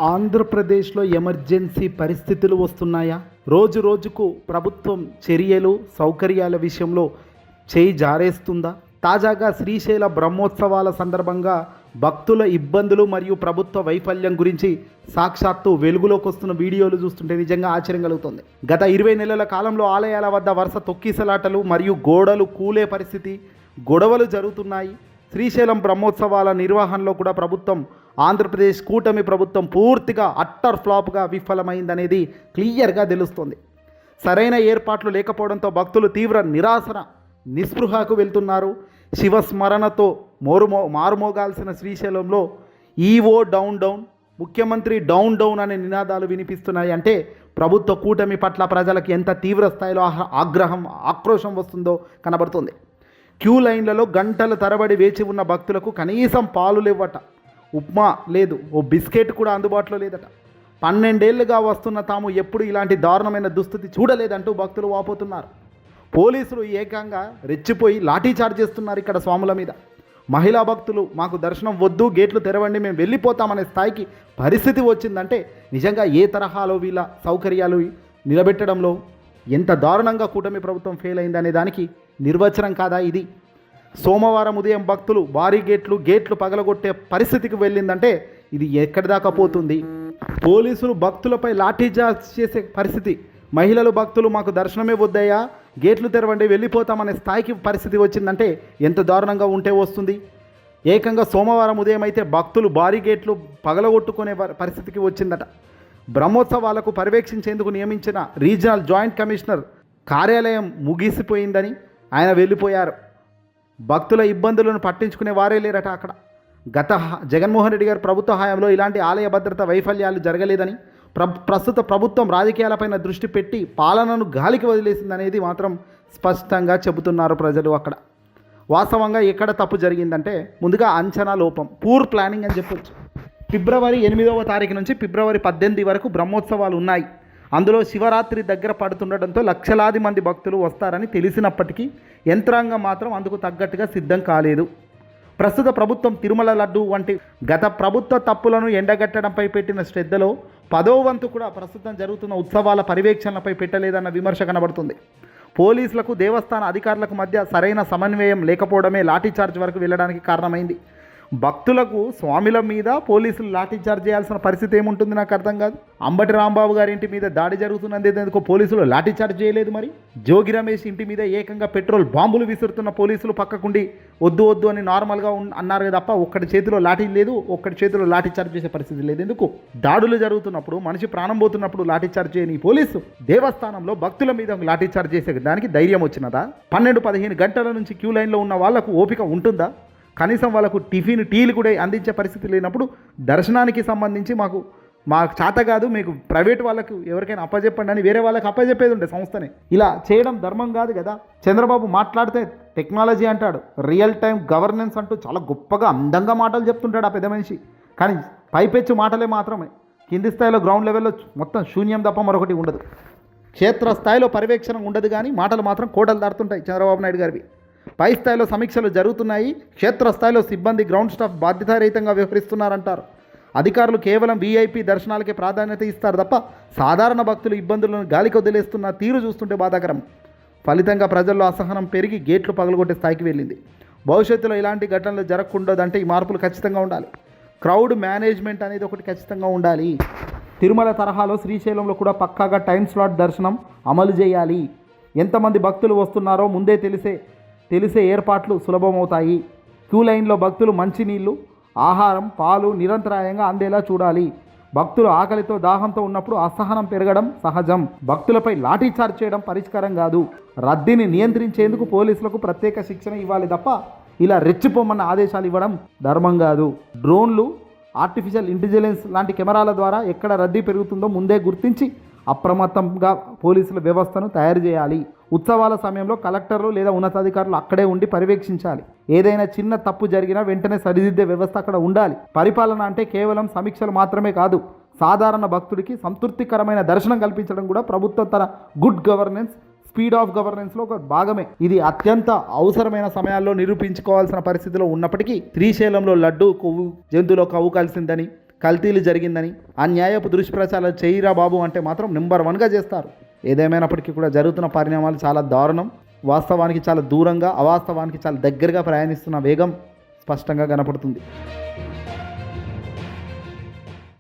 ఆంధ్రప్రదేశ్లో ఎమర్జెన్సీ పరిస్థితులు వస్తున్నాయా? రోజు రోజుకు ప్రభుత్వం చర్యలు సౌకర్యాల విషయంలో చేయి జారేస్తుందా? తాజాగా శ్రీశైల బ్రహ్మోత్సవాల సందర్భంగా భక్తుల ఇబ్బందులు మరియు ప్రభుత్వ వైఫల్యం గురించి సాక్షాత్తు వెలుగులోకి వస్తున్న వీడియోలు చూస్తుంటే నిజంగా ఆశ్చర్యం కలుగుతుంది. గత 20 నెలల కాలంలో ఆలయాల వద్ద వరుస తొక్కిసలాటలు మరియు గోడలు కూలే పరిస్థితి, గొడవలు జరుగుతున్నాయి. శ్రీశైలం బ్రహ్మోత్సవాల నిర్వహణలో కూడా ప్రభుత్వం, ఆంధ్రప్రదేశ్ కూటమి ప్రభుత్వం పూర్తిగా అట్టర్ ఫ్లాప్గా విఫలమైందనేది క్లియర్గా తెలుస్తుంది. సరైన ఏర్పాట్లు లేకపోవడంతో భక్తులు తీవ్ర నిరాశన, నిస్పృహకు వెళ్తున్నారు. శివస్మరణతో మారుమోగాల్సిన శ్రీశైలంలో ఈవో డౌన్ డౌన్, ముఖ్యమంత్రి డౌన్ డౌన్ అనే నినాదాలు వినిపిస్తున్నాయి. అంటే ప్రభుత్వ కూటమి పట్ల ప్రజలకు ఎంత తీవ్ర స్థాయిలో ఆక్రోశం వస్తుందో కనబడుతుంది. క్యూ లైన్లలో గంటల తరబడి వేచి ఉన్న భక్తులకు కనీసం పాలు లేవట, ఉప్మా లేదు, ఓ బిస్కెట్ కూడా అందుబాటులో లేదట. 12 ఏళ్లుగా వస్తున్న తాము ఎప్పుడు ఇలాంటి దారుణమైన దుస్థితి చూడలేదంటూ భక్తులు వాపోతున్నారు. పోలీసులు ఏకంగా రెచ్చిపోయి లాఠీచార్జ్ చేస్తున్నారు ఇక్కడ స్వాముల మీద. మహిళా భక్తులు మాకు దర్శనం వద్దు, గేట్లు తెరవండి, మేము వెళ్ళిపోతామనే స్థాయికి పరిస్థితి వచ్చిందంటే నిజంగా ఏ తరహాలో వీళ్ళ సౌకర్యాలు నిలబెట్టడంలో ఎంత దారుణంగా కూటమి ప్రభుత్వం ఫెయిల్ అయిందనే దానికి నిర్వచనం కాదా ఇది? సోమవారం ఉదయం భక్తులు భారీ గేట్లు పగలగొట్టే పరిస్థితికి వెళ్ళిందంటే ఇది ఎక్కడి దాకా పోతుంది? పోలీసులు భక్తులపై లాఠీచార్జ్ చేసే పరిస్థితి, మహిళలు భక్తులు మాకు దర్శనమే వద్దయ్యా, గేట్లు తెరవండి, వెళ్ళిపోతామనే స్థాయికి పరిస్థితి వచ్చిందంటే ఎంత దారుణంగా ఉంటే వస్తుంది? ఏకంగా సోమవారం ఉదయం అయితే భక్తులు భారీ గేట్లు పగలగొట్టుకునే పరిస్థితికి వచ్చిందట. బ్రహ్మోత్సవాలకు పర్యవేక్షించేందుకు నియమించిన రీజనల్ జాయింట్ కమిషనర్ కార్యాలయం ముగిసిపోయిందని ఆయన వెళ్ళిపోయారు. భక్తుల ఇబ్బందులను పట్టించుకునే వారే లేరట అక్కడ. గత జగన్మోహన్ రెడ్డి గారి ప్రభుత్వ హయాంలో ఇలాంటి ఆలయ భద్రత వైఫల్యాలు జరగలేదని, ప్రస్తుత ప్రభుత్వం రాజకీయాలపైన దృష్టి పెట్టి పాలనను గాలికి వదిలేసిందనేది మాత్రం స్పష్టంగా చెబుతున్నారు ప్రజలు అక్కడ. వాస్తవంగా ఎక్కడ తప్పు జరిగిందంటే ముందుగా అంచనా లోపం, పూర్ ప్లానింగ్ అని చెప్పొచ్చు. ఫిబ్రవరి 8వ తారీఖు నుంచి ఫిబ్రవరి 18 వరకు బ్రహ్మోత్సవాలు ఉన్నాయి. అందులో శివరాత్రి దగ్గర పడుతుండటంతో లక్షలాది మంది భక్తులు వస్తారని తెలిసినప్పటికీ యంత్రాంగం మాత్రం అందుకు తగ్గట్టుగా సిద్ధం కాలేదు. ప్రస్తుత ప్రభుత్వం తిరుమల లడ్డు వంటి గత ప్రభుత్వ తప్పులను ఎండగట్టడంపై పెట్టిన శ్రద్ధలో 10వ వంతు కూడా ప్రస్తుతం జరుగుతున్న ఉత్సవాల పర్యవేక్షణలపై పెట్టలేదన్న విమర్శ కనబడుతుంది. పోలీసులకు దేవస్థాన అధికారులకు మధ్య సరైన సమన్వయం లేకపోవడమే లాఠీచార్జ్ వరకు వెళ్ళడానికి కారణమైంది. భక్తులకు స్వామిల మీద పోలీసులు లాఠీచార్జ్ చేయాల్సిన పరిస్థితి ఏముంటుంది నాకు అర్థం కాదు. అంబటి రాంబాబు గారి ఇంటి మీద దాడి జరుగుతున్నందుకు పోలీసులు లాఠీచార్జ్ చేయలేదు. మరి జోగి రమేష్ ఇంటి మీద ఏకంగా పెట్రోల్ బాంబులు విసురుతున్న పోలీసులు పక్కకుండి వద్దు వద్దు అని నార్మల్గా అన్నారు తప్ప ఒక్కడి చేతిలో లాఠీ లేదు, ఒక్కడి చేతిలో లాఠీచార్జ్ చేసే పరిస్థితి లేదు. ఎందుకు? దాడులు జరుగుతున్నప్పుడు, మనిషి ప్రాణం పోతున్నప్పుడు లాఠీచార్జ్ చేయని పోలీసు దేవస్థానంలో భక్తుల మీద లాఠీచార్జ్ చేసే దానికి ధైర్యం వచ్చినదా? 12-15 గంటల నుంచి క్యూ లైన్లో ఉన్న వాళ్లకు ఓపిక ఉంటుందా? కనీసం వాళ్ళకు టిఫిన్, టీలు కూడా అందించే పరిస్థితి లేనప్పుడు దర్శనానికి సంబంధించి మాకు చేత కాదు, మీకు ప్రైవేట్ వాళ్ళకు ఎవరికైనా అప్పచెప్పండి అని వేరే వాళ్ళకి అప్పచెప్పేది ఉండే సంస్థనే. ఇలా చేయడం ధర్మం కాదు కదా. చంద్రబాబు మాట్లాడితే టెక్నాలజీ అంటాడు, రియల్ టైం గవర్నెన్స్ అంటూ చాలా గొప్పగా అందంగా మాటలు చెప్తుంటాడు ఆ పెద్ద మనిషి. కానీ పైపెచ్చు మాటలే మాత్రమే, కింది స్థాయిలో గ్రౌండ్ లెవెల్లో మొత్తం శూన్యం తప్ప మరొకటి ఉండదు. క్షేత్రస్థాయిలో పర్యవేక్షణ ఉండదు, కానీ మాటలు మాత్రం కోటలు దాటుతుంటాయి చంద్రబాబు నాయుడు గారివి. పై స్థాయిలో సమీక్షలు జరుగుతున్నాయి, క్షేత్రస్థాయిలో సిబ్బంది, గ్రౌండ్ స్టాఫ్ బాధ్యతారహితంగా వ్యవహరిస్తున్నారంటారు. అధికారులు కేవలం వీఐపీ దర్శనాలకే ప్రాధాన్యత ఇస్తారు తప్ప సాధారణ భక్తులు ఇబ్బందులను గాలికి వదిలేస్తున్న తీరు చూస్తుంటే బాధాకరం. ఫలితంగా ప్రజల్లో అసహనం పెరిగి గేట్లు పగలగొట్టే స్థాయికి వెళ్ళింది. భవిష్యత్తులో ఇలాంటి ఘటనలు జరగకూడదంటే ఈ మార్పులు ఖచ్చితంగా ఉండాలి. క్రౌడ్ మేనేజ్మెంట్ అనేది ఒకటి ఖచ్చితంగా ఉండాలి. తిరుమల తరహాలో శ్రీశైలంలో కూడా పక్కాగా టైం స్లాట్ దర్శనం అమలు చేయాలి. ఎంతమంది భక్తులు వస్తున్నారో ముందే తెలిసే ఏర్పాట్లు సులభమవుతాయి. క్యూ లైన్లో భక్తులు మంచినీళ్ళు, ఆహారం, పాలు నిరంతరాయంగా అందేలా చూడాలి. భక్తులు ఆకలితో, దాహంతో ఉన్నప్పుడు అసహనం పెరగడం సహజం. భక్తులపై లాఠీచార్జ్ చేయడం పరిష్కారం కాదు. రద్దీని నియంత్రించేందుకు పోలీసులకు ప్రత్యేక శిక్షణ ఇవ్వాలి తప్ప ఇలా రెచ్చిపోమన్న ఆదేశాలు ఇవ్వడం ధర్మం కాదు. డ్రోన్లు, ఆర్టిఫిషియల్ ఇంటెలిజెన్స్ లాంటి కెమెరాల ద్వారా ఎక్కడ రద్దీ పెరుగుతుందో ముందే గుర్తించి అప్రమత్తంగా పోలీసుల వ్యవస్థను తయారు చేయాలి. ఉత్సవాల సమయంలో కలెక్టర్లు లేదా ఉన్నతాధికారులు అక్కడే ఉండి పర్యవేక్షించాలి. ఏదైనా చిన్న తప్పు జరిగినా వెంటనే సరిదిద్దే వ్యవస్థ అక్కడ ఉండాలి. పరిపాలన అంటే కేవలం సమీక్షలు మాత్రమే కాదు, సాధారణ భక్తుడికి సంతృప్తికరమైన దర్శనం కల్పించడం కూడా ప్రభుత్వం తన గుడ్ గవర్నెన్స్, స్పీడ్ ఆఫ్ గవర్నెన్స్లో ఒక భాగమే. ఇది అత్యంత అవసరమైన సమయాల్లో నిరూపించుకోవాల్సిన పరిస్థితిలో ఉన్నప్పటికీ శ్రీశైలంలో లడ్డు కొవ్వు జంతువులో కవ్వు కలిసిందని, కల్తీలు జరిగిందని అన్యాయపు దుష్ప్రచారాలు చేయరా బాబు అంటే మాత్రం నెంబర్ 1గా చేస్తారు. ఏదేమైనప్పటికీ కూడా జరుగుతున్న పరిణామాలు చాలా దారుణం. వాస్తవానికి చాలా దూరంగా, అవాస్తవానికి చాలా దగ్గరగా ప్రయాణిస్తున్న వేగం స్పష్టంగా కనపడుతుంది.